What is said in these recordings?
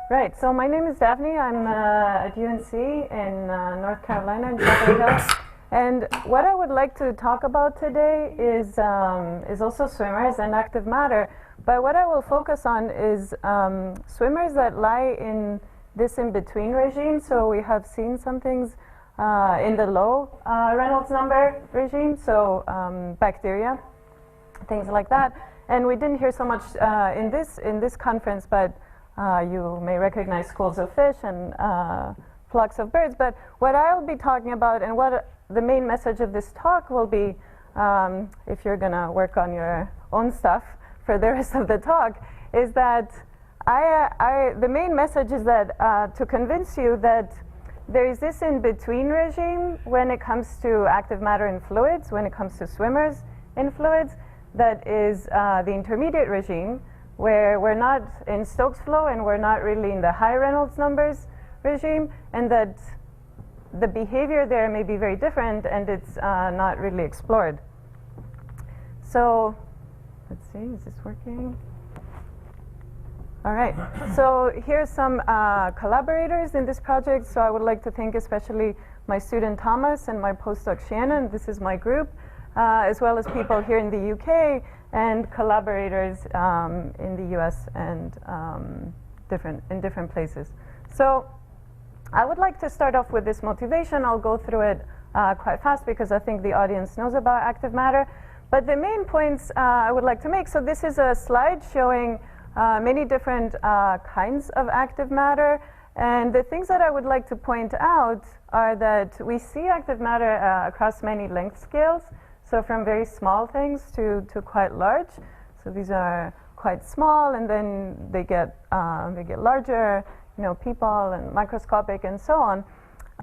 Right, so my name is Daphne. I'm at UNC in North Carolina in Chapel Hill. And what I would like to talk about today is also swimmers and active matter. But what I will focus on is swimmers that lie in this in-between regime. So we have seen some things in the low Reynolds number regime, so bacteria, things like that. And we didn't hear so much in this conference, but you may recognize schools of fish and flocks of birds. But what I'll be talking about and what the main message of this talk will be, if you're going to work on your own stuff for the rest of the talk, is that the main message is that to convince you that there is this in-between regime when it comes to active matter in fluids, when it comes to swimmers in fluids, that is the intermediate regime, where we're not in Stokes flow and we're not really in the high Reynolds numbers regime, and that the behavior there may be very different and it's not really explored. So let's see, is this working? All right, so here's some collaborators in this project. So I would like to thank especially my student Thomas and my postdoc Shannon. This is my group, as well as people here in the UK and collaborators in the US and in different places. So I would like to start off with this motivation. I'll go through it quite fast because I think the audience knows about active matter. But the main points I would like to make, so this is a slide showing many different kinds of active matter. And the things that I would like to point out are that we see active matter across many length scales. So from very small things to quite large. So these are quite small, and then they get larger, people and microscopic and so on.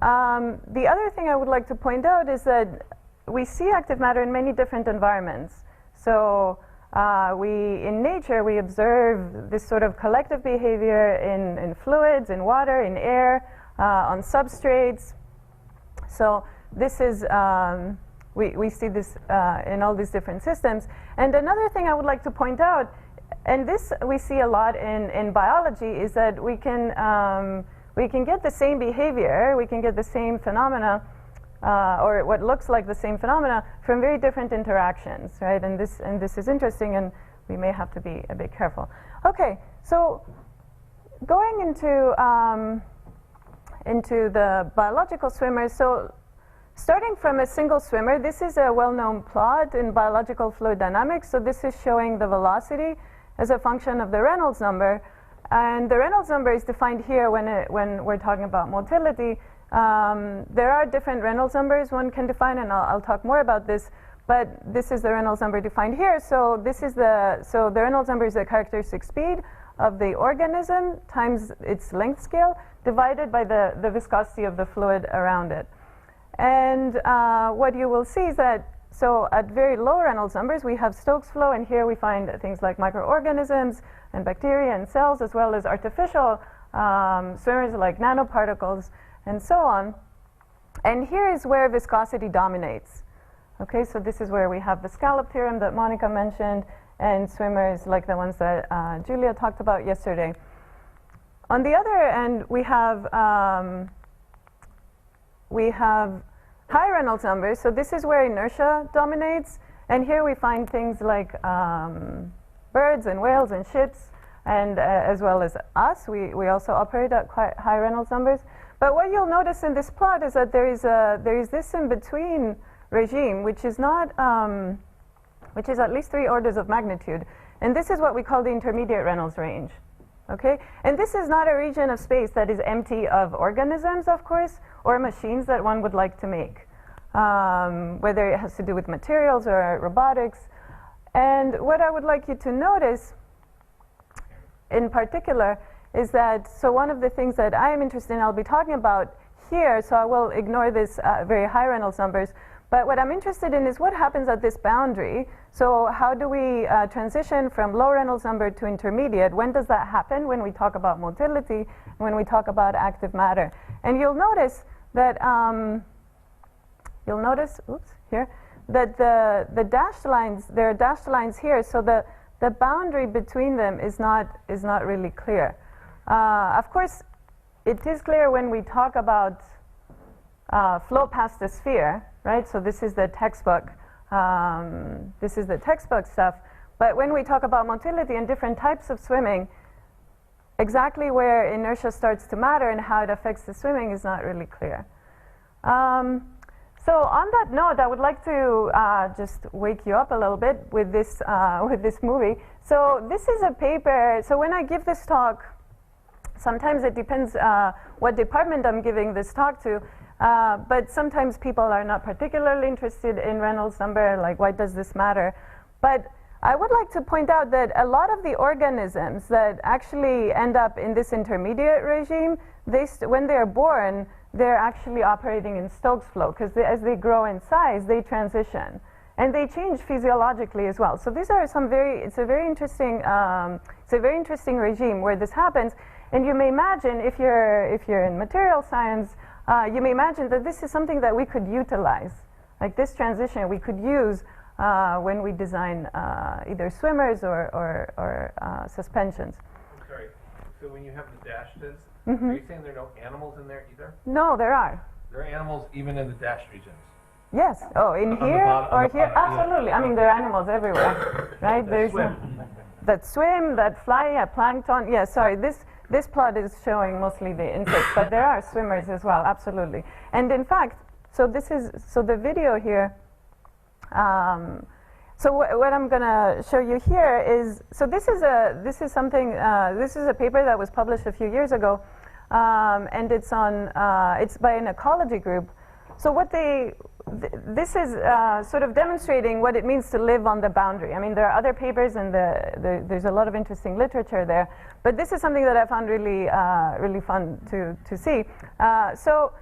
The other thing I would like to point out is that we see active matter in many different environments. So in nature, we observe this sort of collective behavior in fluids, in water, in air, on substrates. So this is, we see this in all these different systems. And another thing I would like to point out, and this we see a lot in biology, is that we can get the same behavior, we can get the same phenomena, or what looks like the same phenomena from very different interactions, right? And this is interesting, and we may have to be a bit careful. Okay, so going into the biological swimmers, so starting from a single swimmer, this is a well-known plot in biological fluid dynamics. So this is showing the velocity as a function of the Reynolds number. And the Reynolds number is defined here when we're talking about motility. There are different Reynolds numbers one can define, and I'll talk more about this. But this is the Reynolds number defined here. So the Reynolds number is the characteristic speed of the organism times its length scale divided by the viscosity of the fluid around it. And what you will see is that, so at very low Reynolds numbers, we have Stokes flow, and here we find things like microorganisms and bacteria and cells, as well as artificial swimmers like nanoparticles and so on. And here is where viscosity dominates. Okay, so this is where we have the scallop theorem that Monica mentioned, and swimmers like the ones that Julia talked about yesterday. On the other end, we have high Reynolds numbers, so this is where inertia dominates, and here we find things like birds and whales and ships, and as well as us. We also operate at quite high Reynolds numbers. But what you'll notice in this plot is that there is this in-between regime, which is at least 3 orders of magnitude, and this is what we call the intermediate Reynolds range. Okay, and this is not a region of space that is empty of organisms, of course, or machines that one would like to make, whether it has to do with materials or robotics. And what I would like you to notice in particular is that, so one of the things that I am interested in, I'll be talking about here, so I will ignore this very high Reynolds numbers, but what I'm interested in is what happens at this boundary. So how do we transition from low Reynolds number to intermediate? When does that happen? When we talk about motility, when we talk about active matter. And you'll notice that, here, that the dashed lines, there are dashed lines here, so the boundary between them is not really clear. Of course, it is clear when we talk about flow past the sphere, right? So this is the textbook. This is the textbook stuff. But when we talk about motility and different types of swimming, exactly where inertia starts to matter and how it affects the swimming is not really clear. So on that note, I would like to just wake you up a little bit with this movie. So this is a paper. So when I give this talk, sometimes it depends what department I'm giving this talk to. But sometimes people are not particularly interested in Reynolds number, like why does this matter? But I would like to point out that a lot of the organisms that actually end up in this intermediate regime, when they're born, they're actually operating in Stokes flow, because as they grow in size, they transition. And they change physiologically as well. So these are it's a very interesting regime where this happens. And you may imagine, if you're in material science, you may imagine that this is something that we could utilize. Like this transition we could use when we design either swimmers or suspensions. I'm sorry, so when you have the dashes, Mm-hmm. are you saying there are no animals in there either? No, there are. There are animals even in the dashed regions? Yes. Oh, in here or here? Absolutely. I mean, there are animals everywhere, right? There's that swim, that fly, plankton. Yeah, sorry. This plot is showing mostly the insects, but there are swimmers as well. Absolutely. And in fact, so the video here. So what I'm going to show you here is, so this is a paper that was published a few years ago, and it's by an ecology group. So this is sort of demonstrating what it means to live on the boundary. I mean, there are other papers and there's a lot of interesting literature there, but this is something that I found really fun to see. So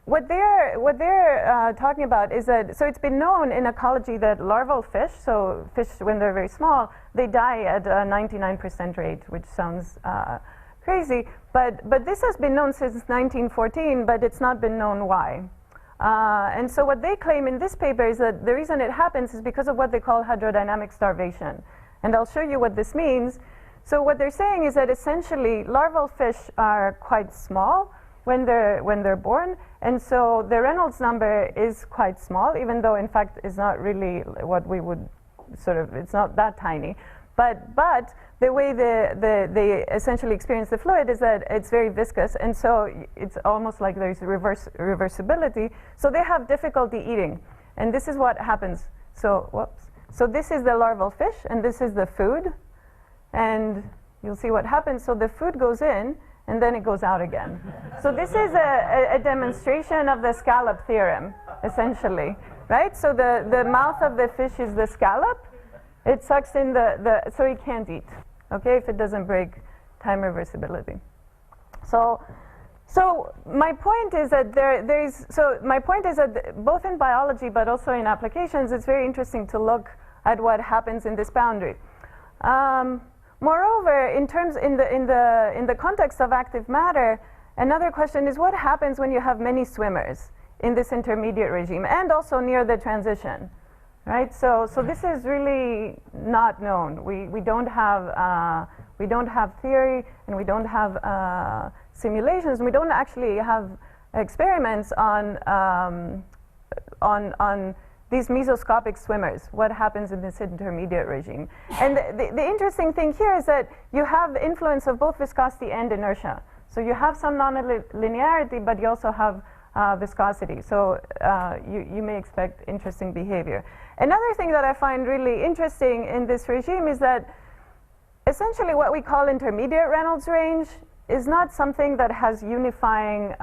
what they're talking about is that, so it's been known in ecology that larval fish, so fish when they're very small, they die at a 99% rate, which sounds crazy, but this has been known since 1914, but it's not been known why. And so what they claim in this paper is that the reason it happens is because of what they call hydrodynamic starvation. And I'll show you what this means. So what they're saying is that essentially larval fish are quite small when they're born, and so the Reynolds number is quite small, even though in fact it's not really what we would it's not that tiny. But the way they essentially experience the fluid is that it's very viscous, and so it's almost like there's reversibility. So they have difficulty eating, and this is what happens. So this is the larval fish, and this is the food, and you'll see what happens. So the food goes in, and then it goes out again. So this is a demonstration of the scallop theorem, essentially, right? So the mouth of the fish is the scallop. It sucks in so it can't eat, okay, if it doesn't break time reversibility. So my point is that both in biology but also in applications, it's very interesting to look at what happens in this boundary. Moreover, in the context of active matter, another question is what happens when you have many swimmers in this intermediate regime and also near the transition, right? So this is really not known. We don't have theory, and we don't have simulations. We don't actually have experiments on these mesoscopic swimmers, what happens in this intermediate regime. And the interesting thing here is that you have influence of both viscosity and inertia. So you have some non-linearity, but you also have viscosity. So you may expect interesting behavior. Another thing that I find really interesting in this regime is that essentially what we call intermediate Reynolds range is not something that has unifying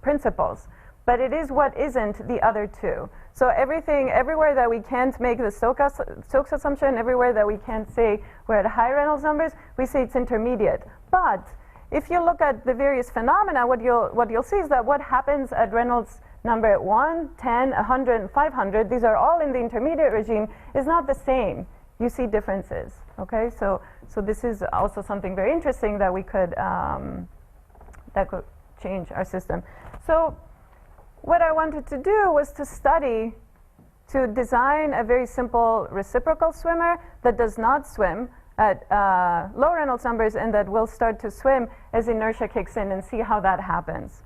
principles, but it is what isn't the other two. So everywhere that we can't make the Stokes assumption, everywhere that we can't say we're at high Reynolds numbers, we say it's intermediate. But if you look at the various phenomena, what you'll see is that what happens at Reynolds number 1, 10, 100, and 500, these are all in the intermediate regime, is not the same. You see differences, okay? So this is also something very interesting that we could, that could change our system. So what I wanted to do was to design a very simple reciprocal swimmer that does not swim at low Reynolds numbers and that will start to swim as inertia kicks in, and see how that happens.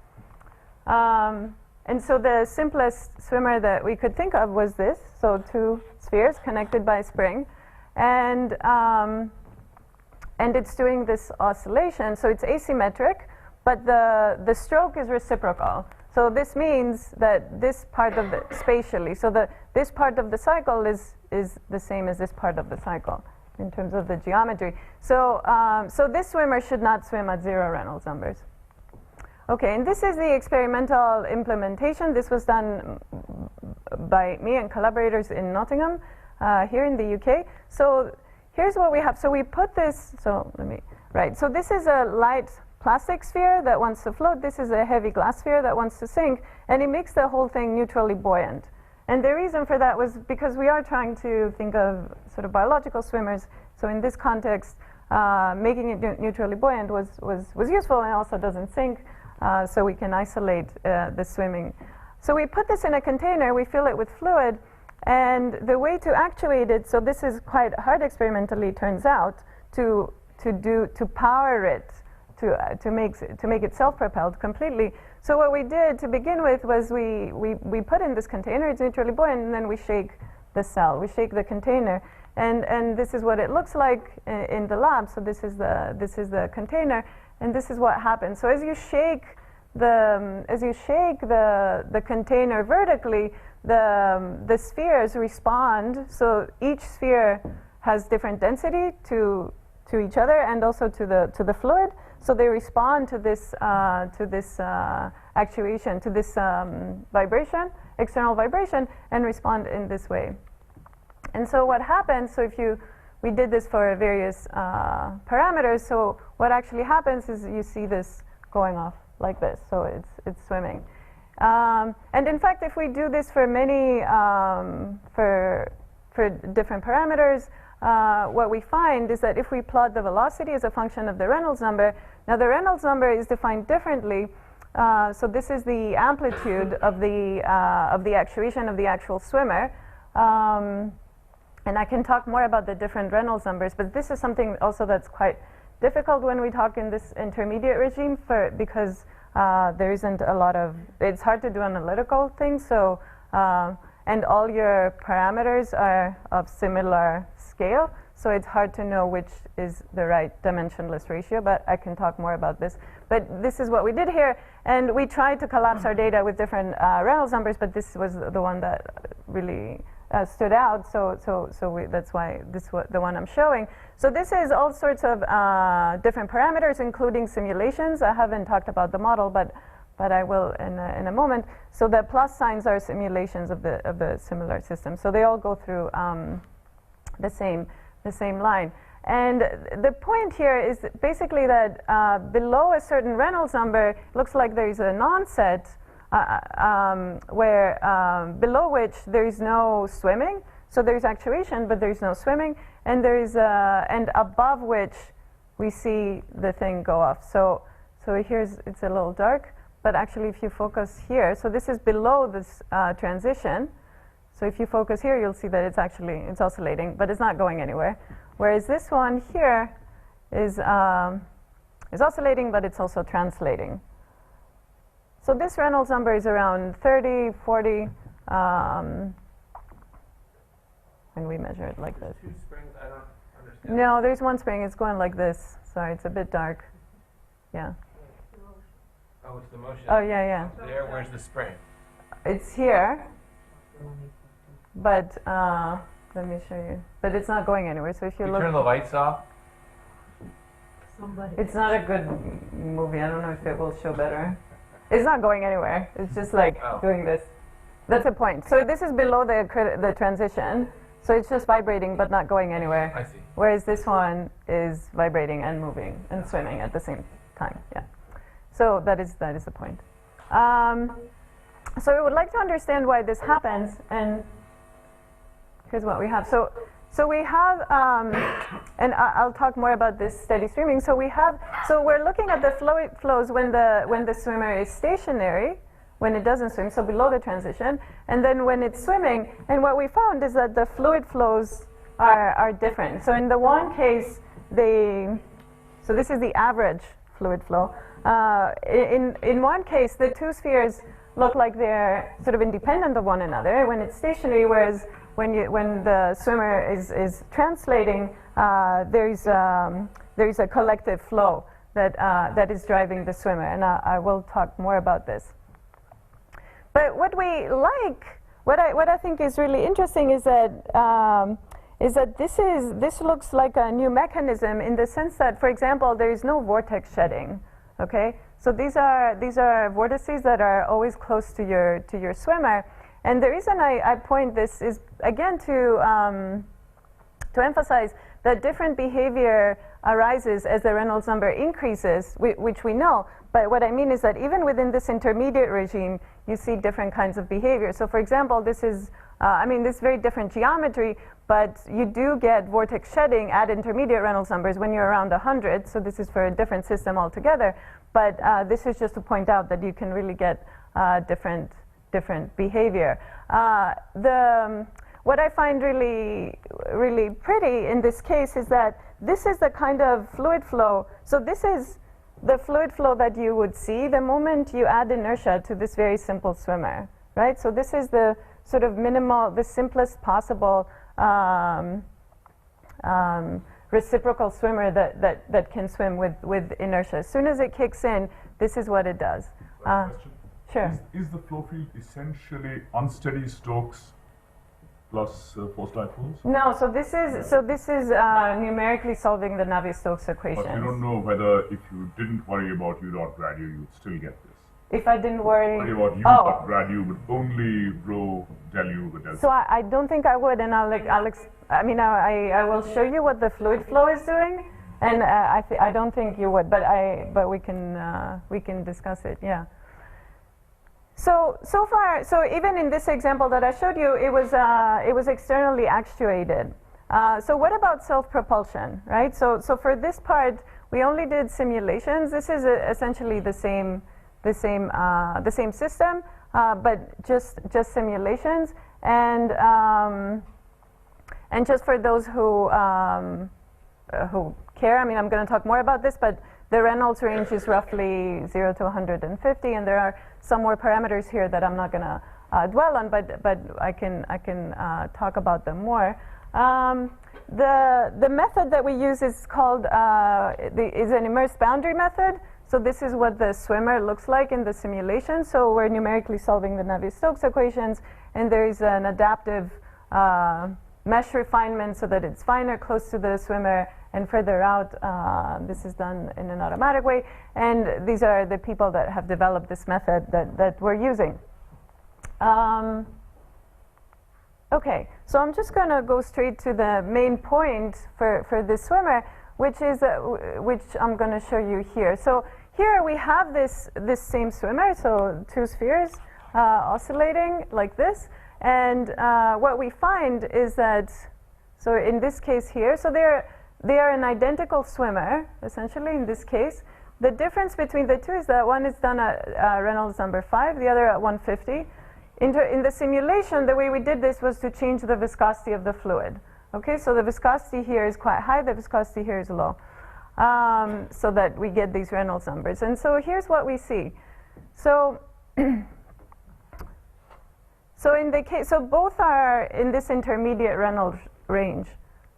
And so the simplest swimmer that we could think of was this, so two spheres connected by a spring, and it's doing this oscillation, so it's asymmetric, but the stroke is reciprocal. So this means that this part of the, spatially, so this part of the cycle is the same as this part of the cycle in terms of the geometry. So, so this swimmer should not swim at 0 Reynolds numbers. Okay, and this is the experimental implementation. This was done by me and collaborators in Nottingham, here in the UK. So here's what we have. So we put this, so so this is a light plastic sphere that wants to float. This is a heavy glass sphere that wants to sink, and it makes the whole thing neutrally buoyant. And the reason for that was because we are trying to think of sort of biological swimmers. So in this context, making it neutrally buoyant was useful, and also doesn't sink, so we can isolate the swimming. So we put this in a container, we fill it with fluid, and the way to actuate it, so this is quite hard experimentally, turns out, to power it, to make it self-propelled completely. So what we did to begin with was we put in this container, it's neutrally buoyant, and then we shake the cell, we shake the container, and this is what it looks like in the lab. So this is the container, and this is what happens. So as you shake the container vertically, the spheres respond. So each sphere has different density to each other and also to the fluid. So they respond to this actuation, to this vibration, external vibration, and respond in this way. And so what happens? So we did this for various parameters. So what actually happens is you see this going off like this. So it's swimming. And in fact, if we do this for many for different parameters, what we find is that if we plot the velocity as a function of the Reynolds number, now the Reynolds number is defined differently. So this is the amplitude of the actuation of the actual swimmer. And I can talk more about the different Reynolds numbers, but this is something also that's quite difficult when we talk in this intermediate regime because there isn't a lot of, it's hard to do analytical things, so, and all your parameters are of similar scale, so it's hard to know which is the right dimensionless ratio, but I can talk more about this. But this is what we did here, and we tried to collapse our data with different Reynolds numbers, but this was the one that really stood out, so that's why this was the one I'm showing. So this is all sorts of different parameters, including simulations. I haven't talked about the model, but I will in a moment. So the plus signs are simulations of the similar system. So they all go through the same line. And the point here is basically that below a certain Reynolds number, it looks like there is a non-set where below which there is no swimming, so there is actuation, but there is no swimming, and there is and above which we see the thing go off. So here's, it's a little dark, but actually if you focus here, so this is below this transition. So if you focus here, you'll see that it's oscillating, but it's not going anywhere. Whereas this one here is oscillating, but it's also translating. So this Reynolds number is around 30, 40, when we measure it like this. Two springs, I don't understand. No, there's one spring. It's going like this. Sorry, it's a bit dark. Yeah. Oh, it's the motion. Oh, yeah. There, where's the spring? It's here, but let me show you. But it's not going anywhere. So if you look, turn the lights off. it's not a good movie. I don't know if it will show better. It's not going anywhere. It's just like doing this. That's the point. So this is below the transition. So it's just vibrating but not going anywhere. I see. Whereas this one is vibrating and moving and swimming at the same time. Yeah. So that is the point. So we would like to understand why this happens, and here's what we have. So we have, and I'll talk more about this steady streaming. So we're looking at the fluid flows when the swimmer is stationary, when it doesn't swim, so below the transition, and then when it's swimming. And what we found is that the fluid flows are different. So in the one case, so this is the average fluid flow. In one case, the two spheres look like they're sort of independent of one another when it's stationary, whereas when the swimmer is translating, there's a collective flow that is driving the swimmer, and I will talk more about this. But what I think is really interesting is that this looks like a new mechanism in the sense that, for example, there is no vortex shedding. Okay, so these are vortices that are always close to your swimmer, and the reason I point this is again to emphasize that different behavior arises as the Reynolds number increases, which we know. But what I mean is that even within this intermediate regime, you see different kinds of behavior. So, for example, this is this very different geometry, but you do get vortex shedding at intermediate Reynolds numbers when you're around 100. So this is for a different system altogether. But this is just to point out that you can really get different behavior. What I find really pretty in this case is that this is the kind of fluid flow. So this is the fluid flow that you would see the moment you add inertia to this very simple swimmer, right? So this is the sort of the simplest possible reciprocal swimmer that can swim with inertia. As soon as it kicks in, this is what it does. Question. Sure. Is the flow field essentially unsteady Stokes plus force dipoles? No, so this is numerically solving the Navier-Stokes equation. But you don't know whether if you didn't worry about u dot grad u, you'd still get this. If I didn't worry about u dot grad u would only rho del u with del. So I don't think I would, and I will show you what the fluid flow is doing, and I don't think you would, but we can discuss it, yeah. So far, even in this example that I showed you, it was externally actuated. So what about self-propulsion, right? So for this part, we only did simulations. This is essentially the same system, but just simulations, and just for those who care. I'm going to talk more about this, but the Reynolds range is roughly 0 to 150, and there are some more parameters here that I'm not going to dwell on, but I can talk about them more. The method that we use is called is an immersed boundary method. So this is what the swimmer looks like in the simulation. So we're numerically solving the Navier-Stokes equations, and there is an adaptive mesh refinement so that it's finer close to the swimmer, and further out this is done in an automatic way. And these are the people that have developed this method that we're using. Okay, so I'm just going to go straight to the main point for this swimmer, which I'm going to show you here. So here we have this same swimmer, so two spheres oscillating like this, and what we find is that, so in this case here, so they are an identical swimmer, essentially, in this case. The difference between the two is that one is done at Reynolds number 5, the other at 150. In the simulation, the way we did this was to change the viscosity of the fluid. Okay, so the viscosity here is quite high, the viscosity here is low, so that we get these Reynolds numbers. And so here's what we see. So, so both are in this intermediate Reynolds range,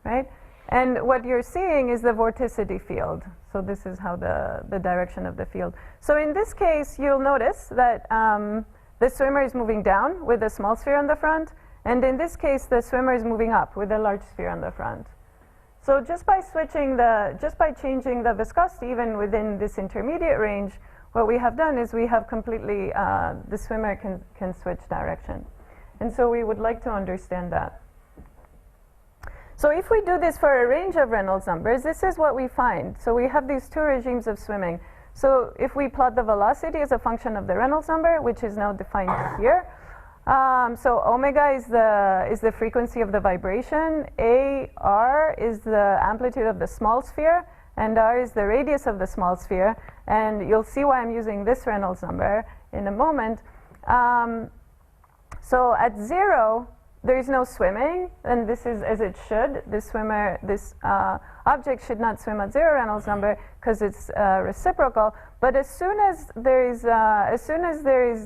right? And what you're seeing is the vorticity field. So this is how the direction of the field. So in this case, you'll notice that the swimmer is moving down with a small sphere on the front, and in this case, the swimmer is moving up with a large sphere on the front. So just by changing the viscosity, even within this intermediate range, what we have done is we have completely the swimmer can switch direction, and so we would like to understand that. So if we do this for a range of Reynolds numbers, this is what we find. So we have these two regimes of swimming. So if we plot the velocity as a function of the Reynolds number, which is now defined here, so omega is the frequency of the vibration, r is the amplitude of the small sphere, and r is the radius of the small sphere. And you'll see why I'm using this Reynolds number in a moment. So at 0, there is no swimming, and this is as it should. This swimmer, object should not swim at 0 Reynolds number because it's reciprocal. But as soon as there is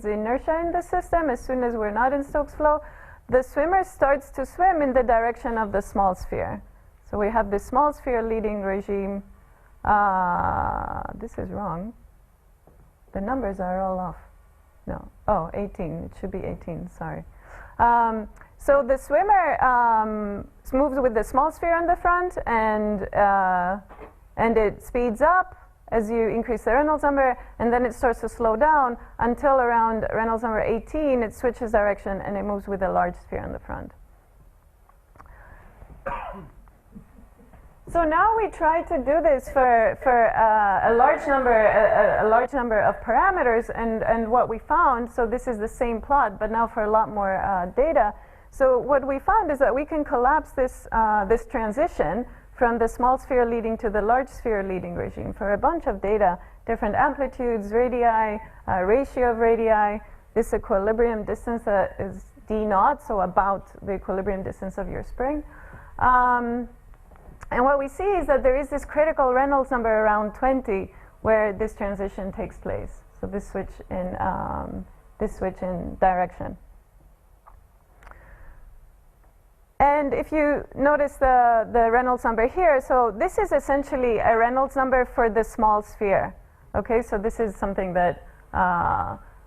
inertia in the system, as soon as we're not in Stokes flow, the swimmer starts to swim in the direction of the small sphere. So we have the small sphere leading regime. This is wrong. The numbers are all off. No. Oh, 18. It should be 18. Sorry. So the swimmer moves with the small sphere on the front, and it speeds up as you increase the Reynolds number, and then it starts to slow down until around Reynolds number 18. It switches direction and it moves with a large sphere on the front. So now we try to do this for a large number of parameters, and what we found. So this is the same plot, but now for a lot more data. So what we found is that we can collapse this this transition from the small sphere leading to the large sphere leading regime for a bunch of data, different amplitudes, radii, ratio of radii. This equilibrium distance is d naught, so about the equilibrium distance of your spring. And what we see is that there is this critical Reynolds number around 20 where this transition takes place. So this switch in direction. And if you notice the Reynolds number here, so this is essentially a Reynolds number for the small sphere. Okay, so this is something that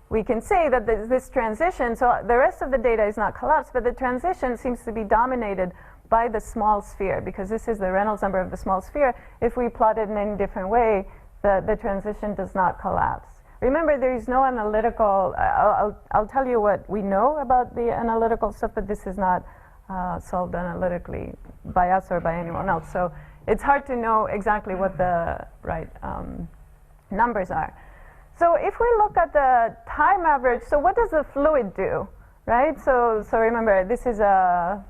we can say that this transition, so the rest of the data is not collapsed, but the transition seems to be dominated by the small sphere, because this is the Reynolds number of the small sphere. If we plot it in any different way, the transition does not collapse. Remember, there is no analytical, I'll tell you what we know about the analytical stuff, but this is not solved analytically by us or by anyone else. So it's hard to know exactly what the right numbers are. So if we look at the time average, so what does the fluid do, right? So remember, this is a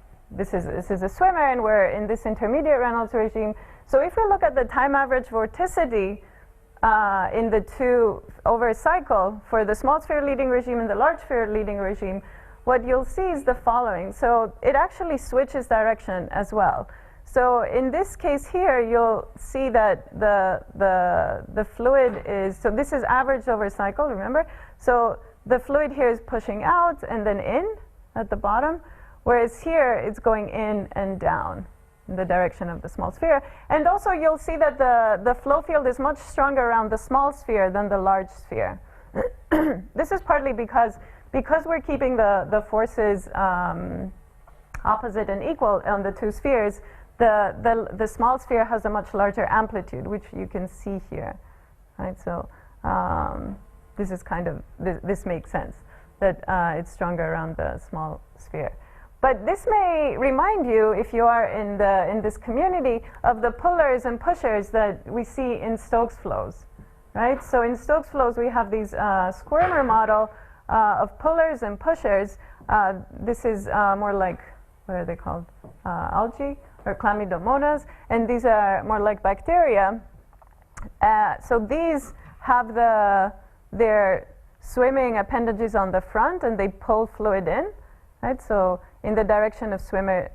swimmer, and we're in this intermediate Reynolds regime. So if we look at the time average vorticity in the two over a cycle for the small sphere leading regime and the large sphere leading regime, what you'll see is the following. So it actually switches direction as well. So in this case here, you'll see that the fluid is, so this is averaged over a cycle, remember? So the fluid here is pushing out and then in at the bottom, whereas here it's going in and down in the direction of the small sphere. And also you'll see that the flow field is much stronger around the small sphere than the large sphere. This is partly because we're keeping the forces opposite and equal on the two spheres. The small sphere has a much larger amplitude, which you can see here, right? So this is kind of this makes sense that it's stronger around the small sphere. But this may remind you, if you are in this community, of the pullers and pushers that we see in Stokes flows, right? So in Stokes flows, we have these squirmer model of pullers and pushers. This is more like, what are they called? Algae or chlamydomonas, and these are more like bacteria. So these have their swimming appendages on the front, and they pull fluid in, right? So in the direction of swimming,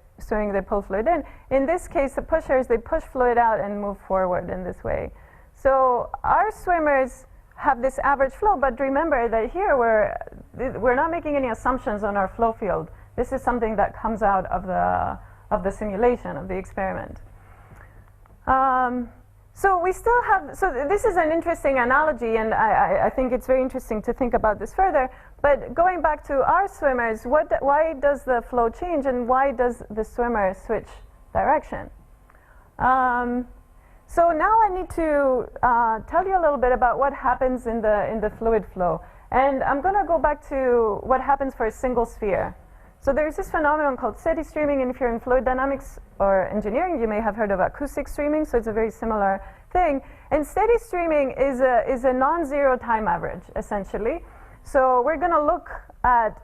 they pull fluid in. In this case, the pushers, they push fluid out and move forward in this way. So our swimmers have this average flow, but remember that here we're not making any assumptions on our flow field. This is something that comes out of the simulation, of the experiment. So we still have, so this is an interesting analogy, and I think it's very interesting to think about this further. But going back to our swimmers, why does the flow change, and why does the swimmer switch direction? So now I need to tell you a little bit about what happens in the fluid flow. And I'm going to go back to what happens for a single sphere. So there's this phenomenon called steady streaming, and if you're in fluid dynamics or engineering, you may have heard of acoustic streaming, so it's a very similar thing. And steady streaming is a non-zero time average, essentially. So we're going to look at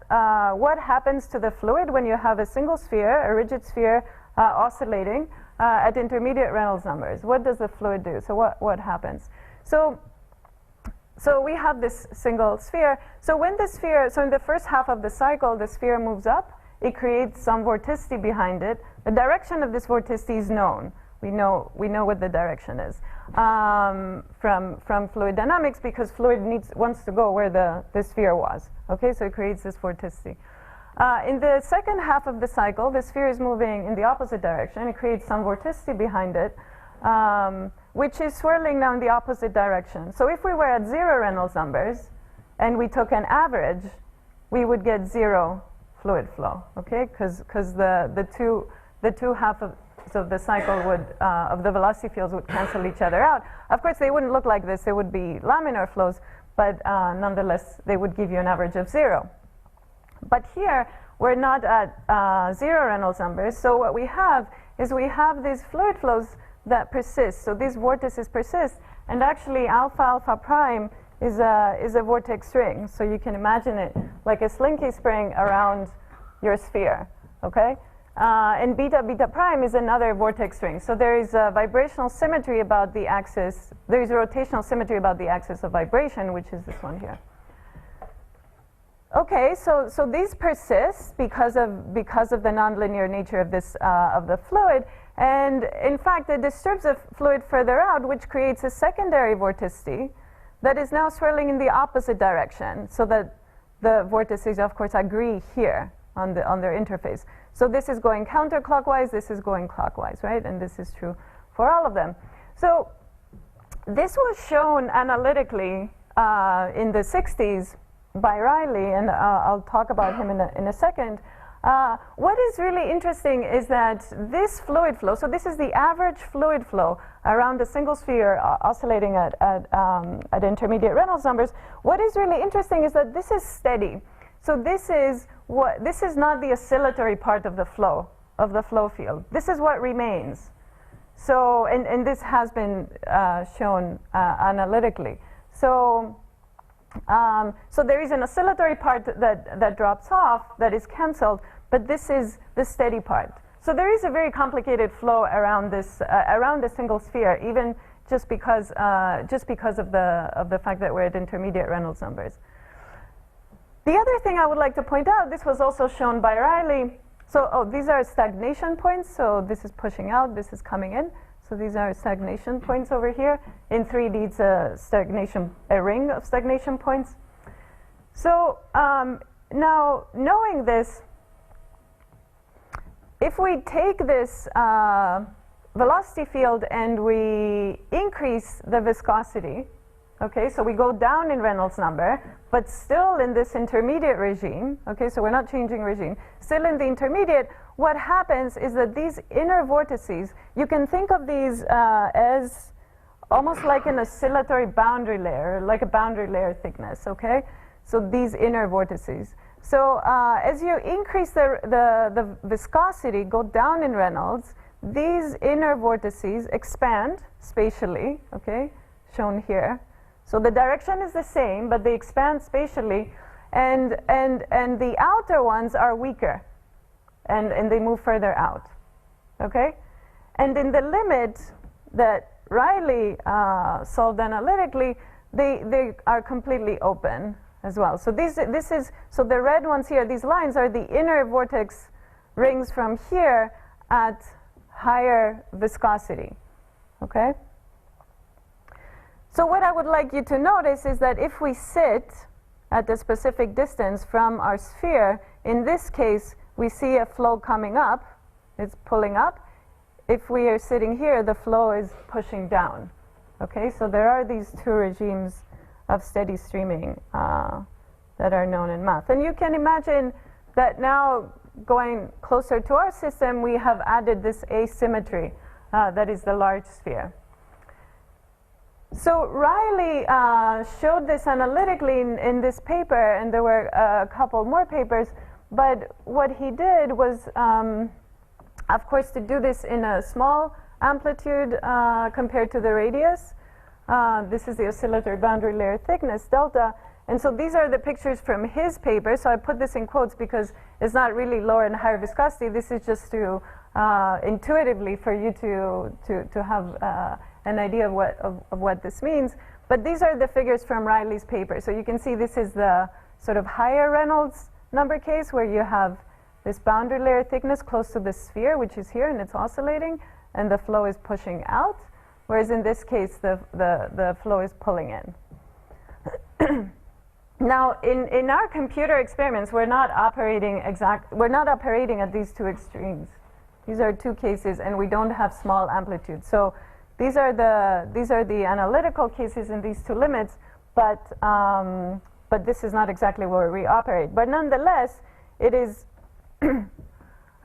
what happens to the fluid when you have a single sphere, a rigid sphere, oscillating at intermediate Reynolds numbers. What does the fluid do? So what happens? So we have this single sphere. So when the sphere, so in the first half of the cycle, the sphere moves up. It creates some vorticity behind it. The direction of this vorticity is known. We know what the direction is from fluid dynamics, because fluid wants to go where the sphere was. Okay, so it creates this vorticity. In the second half of the cycle, the sphere is moving in the opposite direction. It creates some vorticity behind it, which is swirling now in the opposite direction. So if we were at 0 Reynolds numbers and we took an average, we would get 0 fluid flow. Okay, because the two half of the cycle would of the velocity fields would cancel each other out. Of course, they wouldn't look like this. They would be laminar flows, but nonetheless, they would give you an average of 0. But here, we're not at 0 Reynolds numbers. So what we have is we have these fluid flows that persist. So these vortices persist, and actually alpha prime is a vortex ring. So you can imagine it like a slinky spring around your sphere. Okay. And beta prime is another vortex ring. So there is a vibrational symmetry about the axis. There is a rotational symmetry about the axis of vibration, which is this one here. Okay, so these persist because of the nonlinear nature of this of the fluid, and in fact it disturbs the fluid further out, which creates a secondary vorticity that is now swirling in the opposite direction, so that the vortices, of course, agree here on their interface. So this is going counterclockwise, this is going clockwise, right? And this is true for all of them. So this was shown analytically in the 60s by Riley, and I'll talk about him in a second. What is really interesting is that this fluid flow, so this is the average fluid flow around a single sphere oscillating at intermediate Reynolds numbers. What is really interesting is that this is steady. So this is not the oscillatory part of the flow field. This is what remains. So and this has been shown analytically. So there is an oscillatory part that drops off, that is cancelled, but this is the steady part. So there is a very complicated flow around this around a single sphere, even just because of the fact that we're at intermediate Reynolds numbers. The other thing I would like to point out, this was also shown by Riley. So these are stagnation points. So this is pushing out, this is coming in. So these are stagnation points over here. In 3D, it's a ring of stagnation points. So now, knowing this, if we take this velocity field and we increase the viscosity, okay, so we go down in Reynolds number, but still in this intermediate regime, okay, so we're not changing regime, still in the intermediate, what happens is that these inner vortices, you can think of these as almost like an oscillatory boundary layer, like a boundary layer thickness, okay? So these inner vortices. So as you increase the viscosity, go down in Reynolds, these inner vortices expand spatially, okay, shown here. So the direction is the same, but they expand spatially, and the outer ones are weaker, and they move further out, okay? And in the limit that Riley solved analytically, they are completely open as well. So so the red ones here, these lines are the inner vortex rings from here at higher viscosity, okay? So what I would like you to notice is that if we sit at a specific distance from our sphere, in this case, we see a flow coming up, it's pulling up. If we are sitting here, the flow is pushing down. Okay, so there are these two regimes of steady streaming that are known in math. And you can imagine that now, going closer to our system, we have added this asymmetry that is the large sphere. So Riley showed this analytically in this paper, and there were a couple more papers, but what he did was, of course, to do this in a small amplitude compared to the radius. This is the oscillatory boundary layer thickness, delta, and so these are the pictures from his paper. So I put this in quotes because it's not really lower and higher viscosity. This is just to intuitively for you to have an idea of what this means. But these are the figures from Riley's paper. So you can see this is the sort of higher Reynolds number case where you have this boundary layer thickness close to the sphere, which is here, and it's oscillating. and the flow is pushing out, whereas in this case the flow is pulling in. Now, in our computer experiments, we're not operating at these two extremes. These are two cases, and we don't have small amplitude. So these are the analytical cases in these two limits, but this is not exactly where we operate. But nonetheless, it is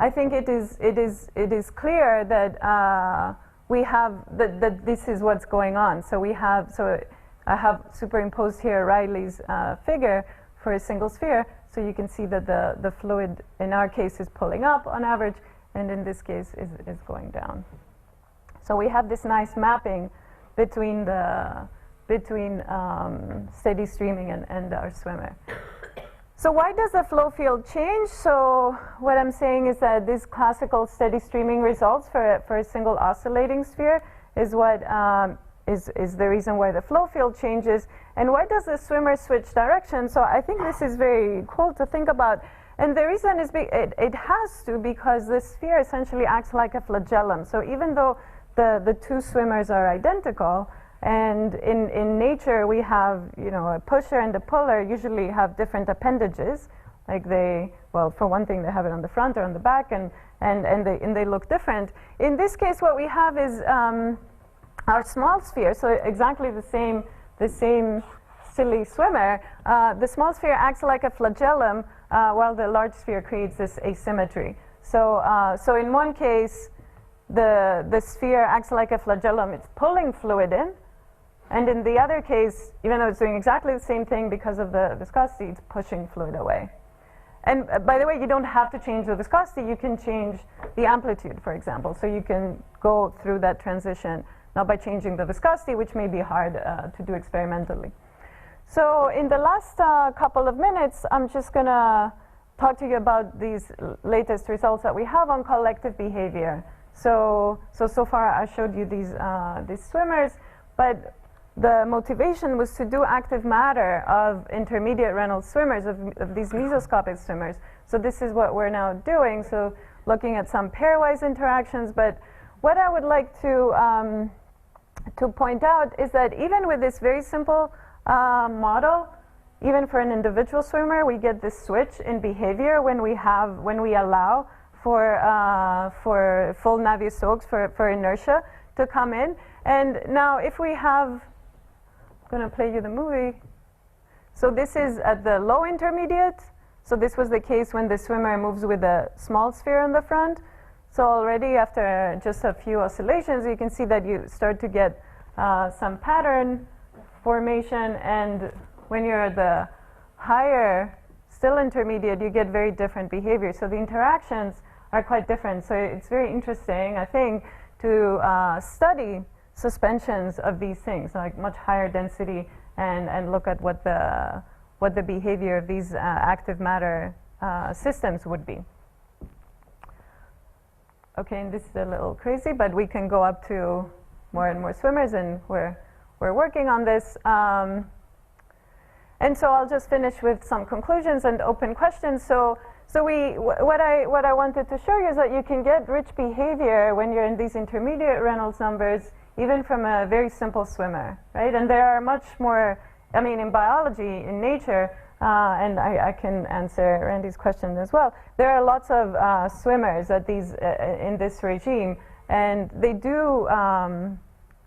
I think it is clear that we have that this is what's going on. So I have superimposed here Riley's figure for a single sphere, so you can see that the fluid in our case is pulling up on average, and in this case is going down. So we have this nice mapping between steady streaming and our swimmer. So why does the flow field change? So what I'm saying is that these classical steady streaming results for a single oscillating sphere is what is the reason why the flow field changes. And why does the swimmer switch direction? So I think this is very cool to think about. And the reason is it has to, because the sphere essentially acts like a flagellum. So even though the two swimmers are identical, and in nature we have, a pusher and a puller usually have different appendages. Like for one thing, they have it on the front or on the back, and they look different. In this case, what we have is our small sphere, so exactly the same silly swimmer. The small sphere acts like a flagellum, while the large sphere creates this asymmetry. So in one case, the sphere acts like a flagellum; it's pulling fluid in, and in the other case, even though it's doing exactly the same thing because of the viscosity, it's pushing fluid away. And by the way, you don't have to change the viscosity; you can change the amplitude, for example. So you can go through that transition. Not by changing the viscosity, which may be hard to do experimentally. So in the last couple of minutes, I'm just going to talk to you about these latest results that we have on collective behavior. So far I showed you these swimmers, but the motivation was to do active matter of intermediate Reynolds swimmers, of these mesoscopic swimmers. So this is what we're now doing, so looking at some pairwise interactions. But what I would like to point out is that even with this very simple model, even for an individual swimmer, we get this switch in behavior when we allow for full Navier-Stokes for inertia to come in. And now if we have, I'm going to play you the movie. So this is at the low intermediate. So this was the case when the swimmer moves with a small sphere in the front. So already after just a few oscillations, you can see that you start to get some pattern formation, and when you're at the higher, still intermediate, you get very different behavior. So the interactions are quite different. So it's very interesting, I think, to study suspensions of these things, like much higher density, and look at what the behavior of these active matter systems would be. Okay, and this is a little crazy, but we can go up to more and more swimmers, and we're working on this. And so I'll just finish with some conclusions and open questions. So what I wanted to show you is that you can get rich behavior when you're in these intermediate Reynolds numbers, even from a very simple swimmer, right? And there are much more, I mean, in biology, in nature, and I can answer Randy's question as well. There are lots of swimmers at these in this regime, and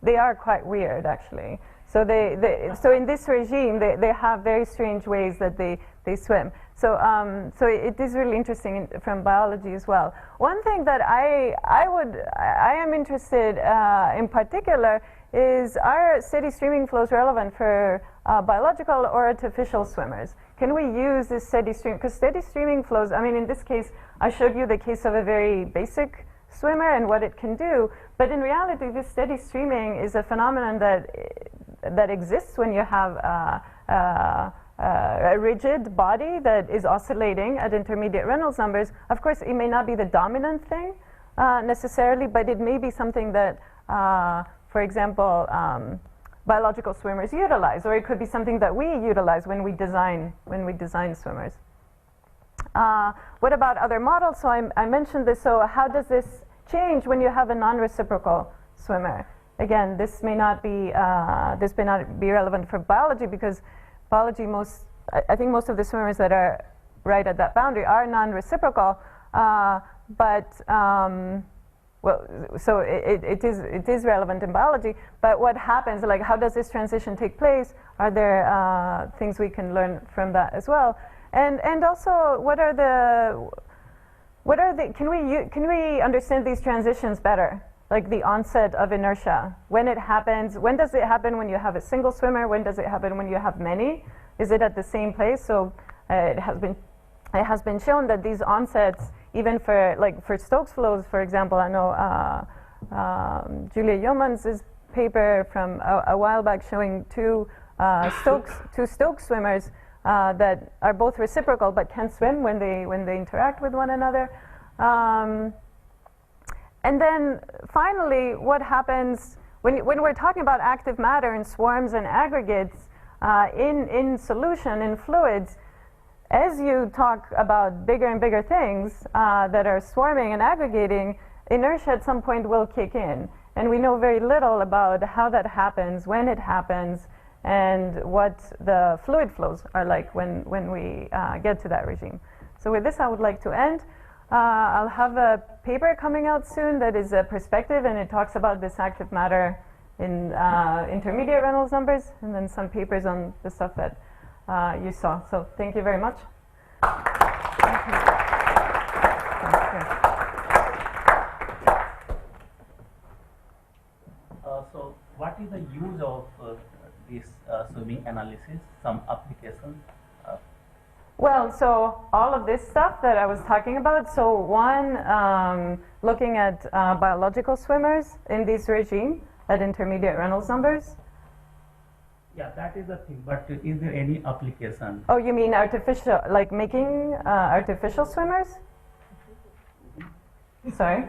they are quite weird, actually. So so in this regime, they have very strange ways that they swim. So it is really interesting from biology as well. One thing that I am interested in particular is, are steady streaming flows relevant for biological or artificial swimmers? Can we use this steady stream? Because steady streaming flows, I mean, in this case, I showed you the case of a very basic swimmer and what it can do. But in reality, this steady streaming is a phenomenon that exists when you have a rigid body that is oscillating at intermediate Reynolds numbers. Of course, it may not be the dominant thing necessarily, but it may be something that, for example, biological swimmers utilize, or it could be something that we utilize when we design swimmers. What about other models? So I mentioned this. So how does this change when you have a non-reciprocal swimmer. Again, this may not be relevant for biology, because biology I think most of the swimmers that are right at that boundary are non-reciprocal, well, so it is relevant in biology, but what happens, like how does this transition take place? Are there things we can learn from that as well? And also, can we understand these transitions better? Like the onset of inertia, when it happens, when does it happen when you have a single swimmer? When does it happen when you have many? Is it at the same place? So it has been shown that these onsets, even for Stokes flows, for example, I know Julia Yeomans' paper from a while back showing two Stokes swimmers that are both reciprocal but can swim when they interact with one another. And then finally, what happens when we're talking about active matter in swarms and aggregates in solution, in fluids? As you talk about bigger and bigger things that are swarming and aggregating, inertia at some point will kick in. And we know very little about how that happens, when it happens, and what the fluid flows are like when we get to that regime. So with this, I would like to end. I'll have a paper coming out soon that is a perspective, and it talks about this active matter in intermediate Reynolds numbers, and then some papers on the stuff that you saw. So thank you very much. So what is the use of this swimming analysis, some application? Well, so all of this stuff that I was talking about, so one, looking at biological swimmers in this regime at intermediate Reynolds numbers. Yeah, that is the thing, but is there any application? Oh, you mean artificial, like making artificial swimmers? Sorry?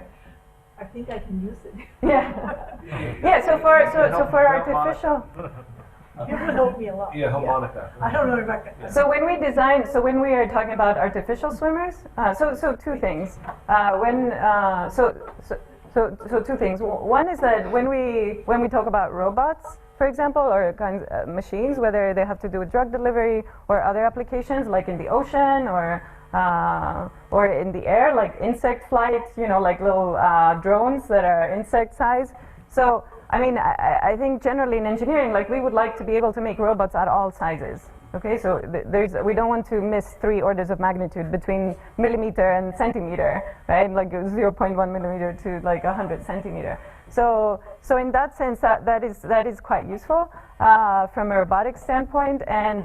I think I can use it. Yeah. Yeah, so for artificial. You would help me a lot. Yeah, harmonica. I don't know if I can. So when we are talking about artificial swimmers, so two things. So two things. One is that when we talk about robots, for example, or kinds of machines, whether they have to do with drug delivery or other applications, like in the ocean or in the air, like insect flight, like little drones that are insect size. So I mean, I think generally in engineering, like we would like to be able to make robots at all sizes. Okay, so we don't want to miss 3 orders of magnitude between millimeter and centimeter, right? Like 0.1 millimeter to like 100 centimeter. So in that sense, that is quite useful from a robotics standpoint. And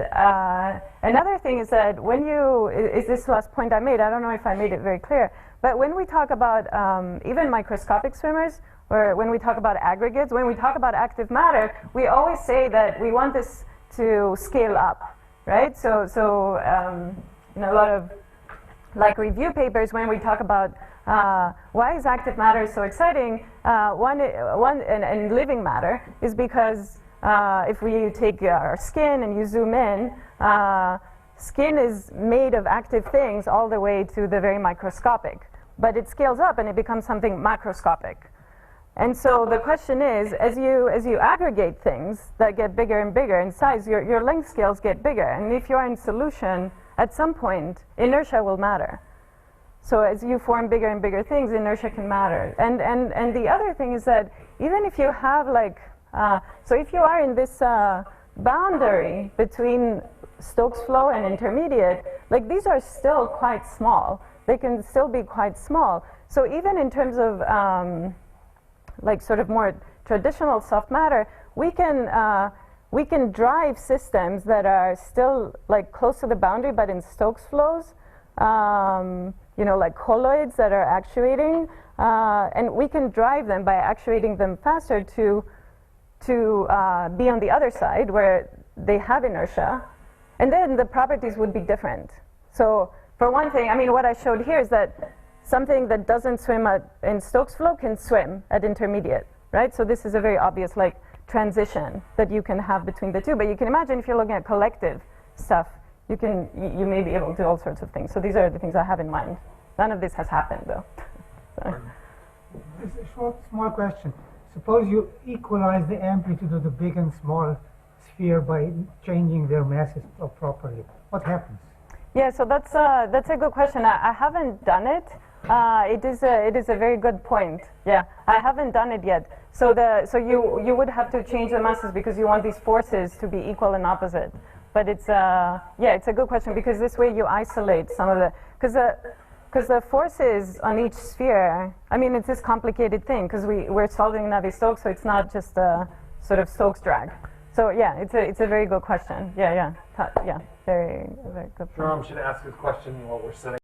another thing is that is this last point I made? I don't know if I made it very clear, but when we talk about even microscopic swimmers, or when we talk about aggregates, when we talk about active matter, we always say that we want this to scale up, right? So in a lot of like review papers, when we talk about why is active matter so exciting, one and living matter is because if we take our skin and you zoom in, skin is made of active things all the way to the very microscopic, but it scales up and it becomes something macroscopic. And so the question is, as you aggregate things that get bigger and bigger in size, your length scales get bigger. And if you're in solution, at some point, inertia will matter. So as you form bigger and bigger things, inertia can matter. And the other thing is that even if you have like, so if you are in this boundary between Stokes flow and intermediate, like these are still quite small. They can still be quite small. So even in terms of like sort of more traditional soft matter, we can drive systems that are still like close to the boundary, but in Stokes flows, like colloids that are actuating, and we can drive them by actuating them faster to be on the other side where they have inertia, and then the properties would be different. So for one thing, I mean, what I showed here is that something that doesn't swim in Stokes flow can swim at intermediate, right? So this is a very obvious like transition that you can have between the two. But you can imagine if you're looking at collective stuff, you may be able to do all sorts of things. So these are the things I have in mind. None of this has happened though. So. This is a short, small question. Suppose you equalize the amplitude of the big and small sphere by changing their masses properly. What happens? Yeah, so that's a good question. I haven't done it. It is a very good point. Yeah, I haven't done it yet. So you would have to change the masses because you want these forces to be equal and opposite. But it's it's a good question because this way you isolate some of the because the forces on each sphere. I mean, it's this complicated thing because we're solving Navier-Stokes, so it's not just a sort of Stokes drag. So yeah, it's a very good question. Yeah, very good. Jerome should ask his question while we're sitting.